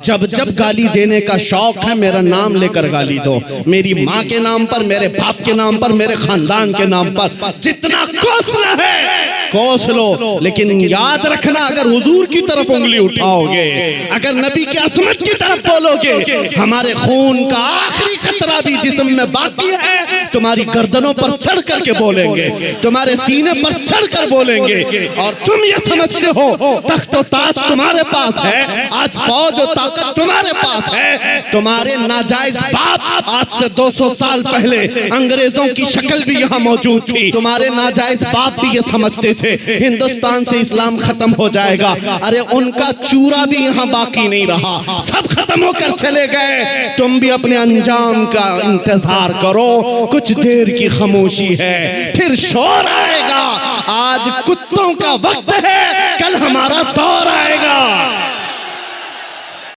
जब जब गाली देने का शौक है मेरा नाम लेकर गाली दो, मेरी माँ के नाम पर, मेरे बाप के नाम पर, मेरे खानदान के नाम पर, जितना कोसना है कोस लो। लेकिन याद रखना, अगर हुजूर की तरफ उंगली उठाओगे, अगर नबी की असमत की तरफ बोलोगे, हमारे खून का आखिरी कतरा भी जिस्म में बाकी है, तुम्हारी गर्दनों पर चढ़ करके बोलेंगे, तुम्हारे सीने पर चढ़ कर बोलेंगे। और तुम ये समझते हो तख्त और ताज तुम्हारे पास है, आज फौज और ताकत तुम्हारे पास है। तुम्हारे नाजायज बाप आज से 200 साल पहले अंग्रेजों की शक्ल भी यहाँ मौजूद थी। तुम्हारे नाजायज बाप भी ये समझते थे हिंदुस्तान से इस्लाम खत्म हो जाएगा। अरे उनका चूरा भी यहाँ बाकी नहीं रहा, सब खत्म होकर चले गए। तुम भी अपने अंजाम का इंतजार करो, कुछ देर की खामोशी है, फिर शोर आएगा। आज कुत्तों का वक्त है, कल हमारा दौर आएगा।